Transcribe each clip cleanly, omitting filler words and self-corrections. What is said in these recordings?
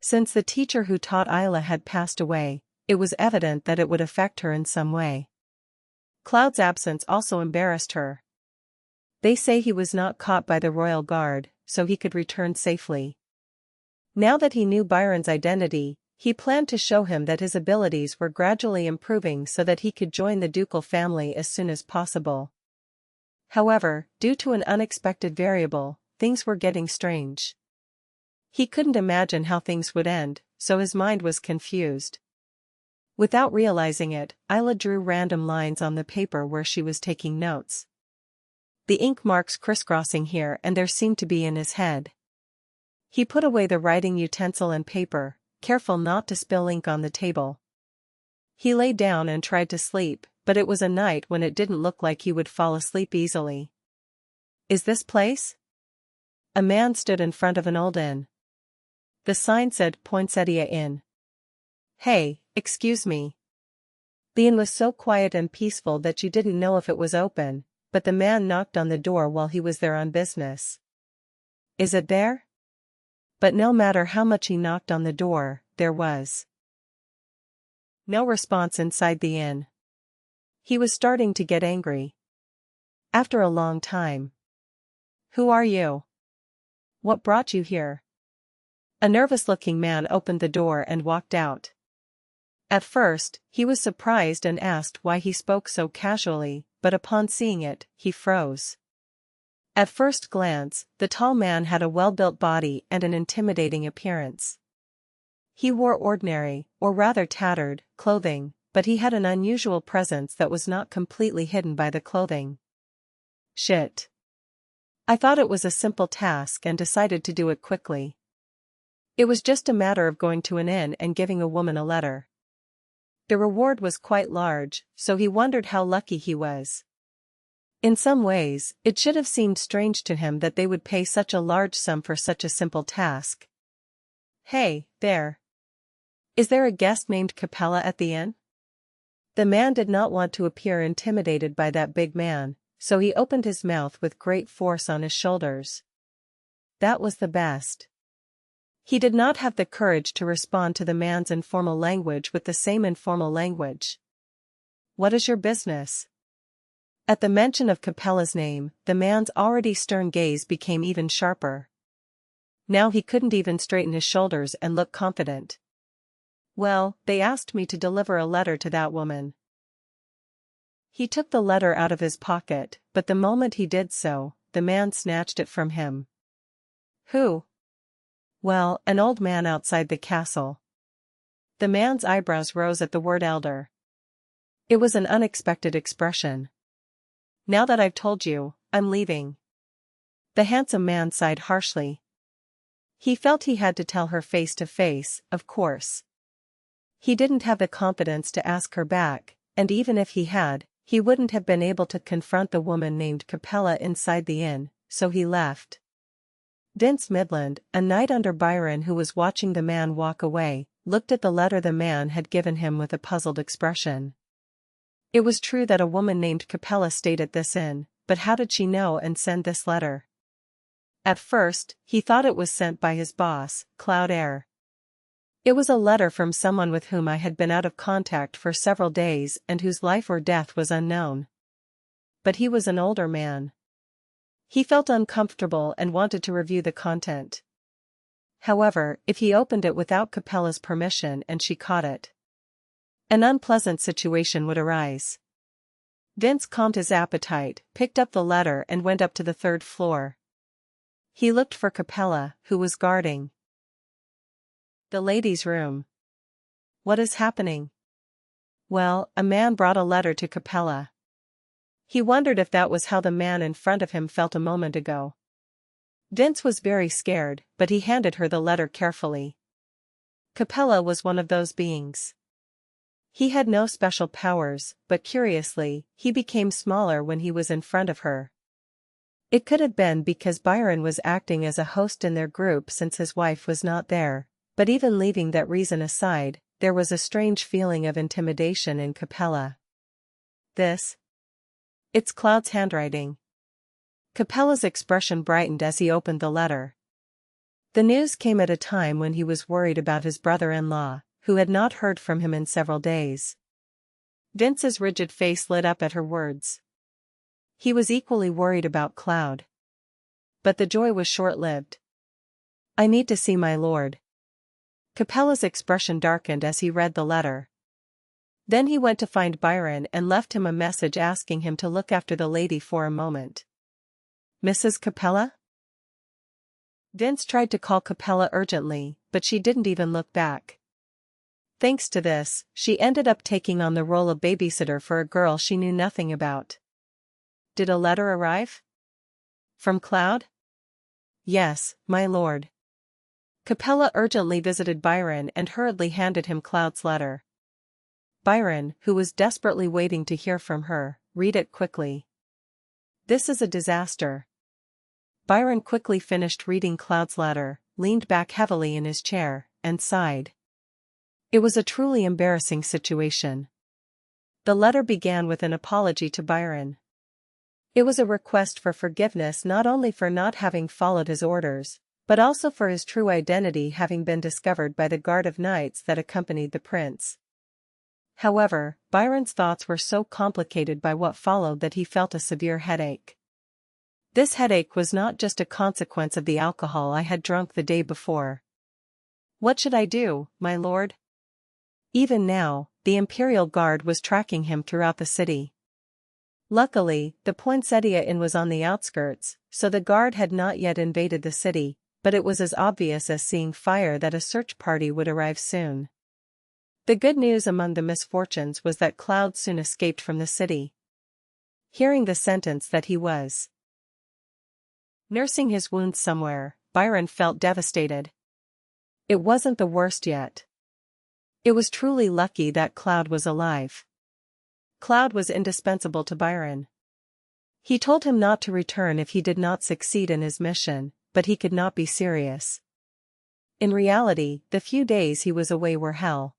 Since the teacher who taught Ayla had passed away, it was evident that it would affect her in some way. Cloud's absence also embarrassed her. They say he was not caught by the royal guard, so he could return safely. Now that he knew Byron's identity, he planned to show him that his abilities were gradually improving so that he could join the ducal family as soon as possible. However, due to an unexpected variable, things were getting strange. He couldn't imagine how things would end, so his mind was confused. Without realizing it, Ayla drew random lines on the paper where she was taking notes. The ink marks crisscrossing here and there seemed to be in his head. He put away the writing utensil and paper, careful not to spill ink on the table. He lay down and tried to sleep, but it was a night when it didn't look like he would fall asleep easily. "Is this place?" A man stood in front of an old inn. The sign said Poinsettia Inn. "Hey, excuse me." The inn was so quiet and peaceful that you didn't know if it was open, but the man knocked on the door while he was there on business. "Is it there?" But no matter how much he knocked on the door, there was no response inside the inn. He was starting to get angry. After a long time. "Who are you? What brought you here?" A nervous-looking man opened the door and walked out. At first, he was surprised and asked why he spoke so casually, but upon seeing it, he froze. At first glance, the tall man had a well-built body and an intimidating appearance. He wore ordinary, or rather tattered, clothing, but he had an unusual presence that was not completely hidden by the clothing. "Shit. I thought it was a simple task and decided to do it quickly. It was just a matter of going to an inn and giving a woman a letter." The reward was quite large, so he wondered how lucky he was. In some ways, it should have seemed strange to him that they would pay such a large sum for such a simple task. "Hey, there. Is there a guest named Capella at the inn?" The man did not want to appear intimidated by that big man, so he opened his mouth with great force on his shoulders. That was the best. He did not have the courage to respond to the man's informal language with the same informal language. "What is your business?" At the mention of Capella's name, the man's already stern gaze became even sharper. Now he couldn't even straighten his shoulders and look confident. "Well, they asked me to deliver a letter to that woman." He took the letter out of his pocket, but the moment he did so, the man snatched it from him. "Who?" "Well, an old man outside the castle." The man's eyebrows rose at the word elder. It was an unexpected expression. "Now that I've told you, I'm leaving." The handsome man sighed harshly. He felt he had to tell her face to face, of course. He didn't have the confidence to ask her back, and even if he had, he wouldn't have been able to confront the woman named Capella inside the inn, so he left. Vince Midland, a knight under Byron who was watching the man walk away, looked at the letter the man had given him with a puzzled expression. It was true that a woman named Capella stayed at this inn, but how did she know and send this letter? At first, he thought it was sent by his boss, Cloud Air. "It was a letter from someone with whom I had been out of contact for several days and whose life or death was unknown." But he was an older man. He felt uncomfortable and wanted to review the content. However, if he opened it without Capella's permission and she caught it, an unpleasant situation would arise. Vince calmed his appetite, picked up the letter and went up to the third floor. He looked for Capella, who was guarding the ladies' room. "What is happening?" Well, a man brought a letter to Capella. He wondered if that was how the man in front of him felt a moment ago. Vince was very scared, but he handed her the letter carefully. Capella was one of those beings. He had no special powers, but curiously, he became smaller when he was in front of her. It could have been because Byron was acting as a host in their group since his wife was not there, but even leaving that reason aside, there was a strange feeling of intimidation in Capella. It's Cloud's handwriting. Capella's expression brightened as he opened the letter. The news came at a time when he was worried about his brother-in-law, who had not heard from him in several days. Vince's rigid face lit up at her words. He was equally worried about Cloud. But the joy was short-lived. I need to see my lord. Capella's expression darkened as he read the letter. Then he went to find Byron and left him a message asking him to look after the lady for a moment. Mrs. Capella? Vince tried to call Capella urgently, but she didn't even look back. Thanks to this, she ended up taking on the role of babysitter for a girl she knew nothing about. Did a letter arrive? From Cloud? Yes, my lord. Capella urgently visited Byron and hurriedly handed him Cloud's letter. Byron, who was desperately waiting to hear from her, read it quickly. This is a disaster. Byron quickly finished reading Cloud's letter, leaned back heavily in his chair, and sighed. It was a truly embarrassing situation. The letter began with an apology to Byron. It was a request for forgiveness not only for not having followed his orders, but also for his true identity having been discovered by the guard of knights that accompanied the prince. However, Byron's thoughts were so complicated by what followed that he felt a severe headache. This headache was not just a consequence of the alcohol I had drunk the day before. What should I do, my lord? Even now, the Imperial Guard was tracking him throughout the city. Luckily, the Poinsettia Inn was on the outskirts, so the guard had not yet invaded the city, but it was as obvious as seeing fire that a search party would arrive soon. The good news among the misfortunes was that Cloud soon escaped from the city. Hearing the sentence that he was nursing his wounds somewhere, Byron felt devastated. It wasn't the worst yet. It was truly lucky that Cloud was alive. Cloud was indispensable to Byron. He told him not to return if he did not succeed in his mission, but he could not be serious. In reality, the few days he was away were hell.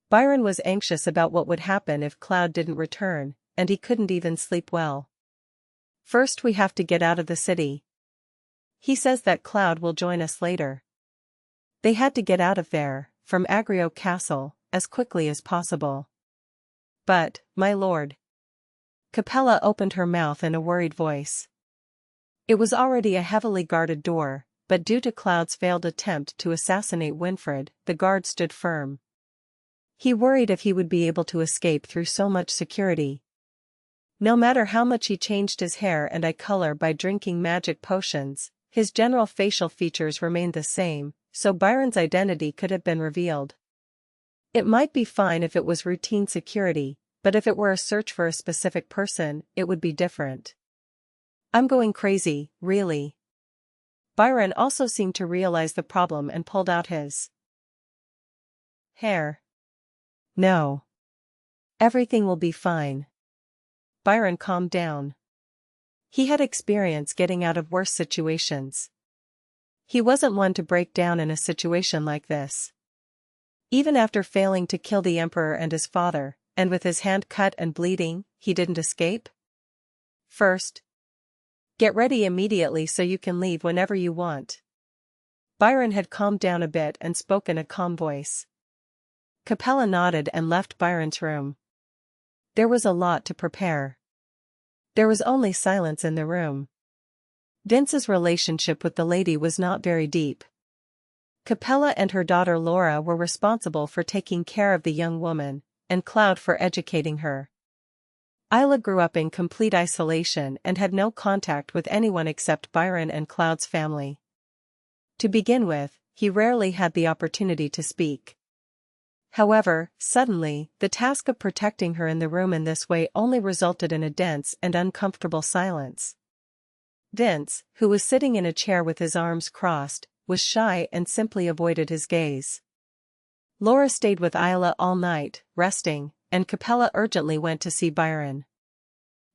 Byron was anxious about what would happen if Cloud didn't return, and he couldn't even sleep well. First we have to get out of the city. He says that Cloud will join us later. They had to get out of there, from Agrio Castle, as quickly as possible. But, my lord. Capella opened her mouth in a worried voice. It was already a heavily guarded door, but due to Cloud's failed attempt to assassinate Winfred, the guard stood firm. He worried if he would be able to escape through so much security. No matter how much he changed his hair and eye color by drinking magic potions, his general facial features remained the same, so Byron's identity could have been revealed. It might be fine if it was routine security, but if it were a search for a specific person, it would be different. I'm going crazy, really. Byron also seemed to realize the problem and pulled out his hair. No. Everything will be fine. Byron calmed down. He had experience getting out of worse situations. He wasn't one to break down in a situation like this. Even after failing to kill the Emperor and his father, and with his hand cut and bleeding, he didn't escape? First, get ready immediately so you can leave whenever you want. Byron had calmed down a bit and spoke in a calm voice. Capella nodded and left Byron's room. There was a lot to prepare. There was only silence in the room. Vince's relationship with the lady was not very deep. Capella and her daughter Laura were responsible for taking care of the young woman, and Cloud for educating her. Ayla grew up in complete isolation and had no contact with anyone except Byron and Cloud's family. To begin with, he rarely had the opportunity to speak. However, suddenly, the task of protecting her in the room in this way only resulted in a dense and uncomfortable silence. Vince, who was sitting in a chair with his arms crossed, was shy and simply avoided his gaze. Laura stayed with Ayla all night, resting, and Capella urgently went to see Byron.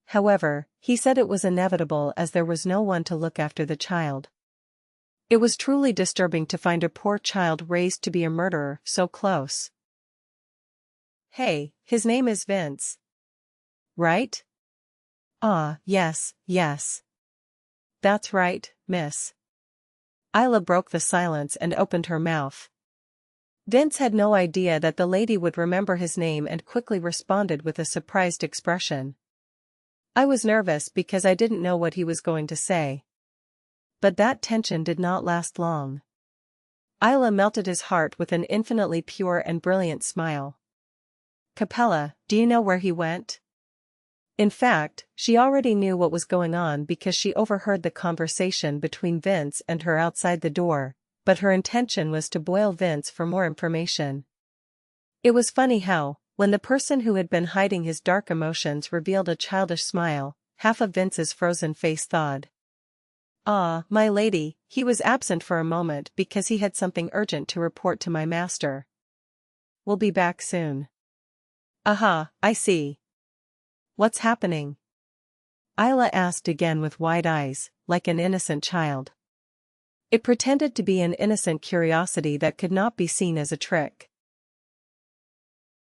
However, he said it was inevitable as there was no one to look after the child. It was truly disturbing to find a poor child raised to be a murderer so close. Hey, his name is Vince. Right? Ah, yes, yes. That's right, miss. Ayla broke the silence and opened her mouth. Vince had no idea that the lady would remember his name and quickly responded with a surprised expression. I was nervous because I didn't know what he was going to say. But that tension did not last long. Ayla melted his heart with an infinitely pure and brilliant smile. Capella, do you know where he went? In fact, she already knew what was going on because she overheard the conversation between Vince and her outside the door, but her intention was to boil Vince for more information. It was funny how, when the person who had been hiding his dark emotions revealed a childish smile, half of Vince's frozen face thawed. Ah, my lady, he was absent for a moment because he had something urgent to report to my master. We'll be back soon. Aha, I see. What's happening? Ayla asked again with wide eyes, like an innocent child. It pretended to be an innocent curiosity that could not be seen as a trick.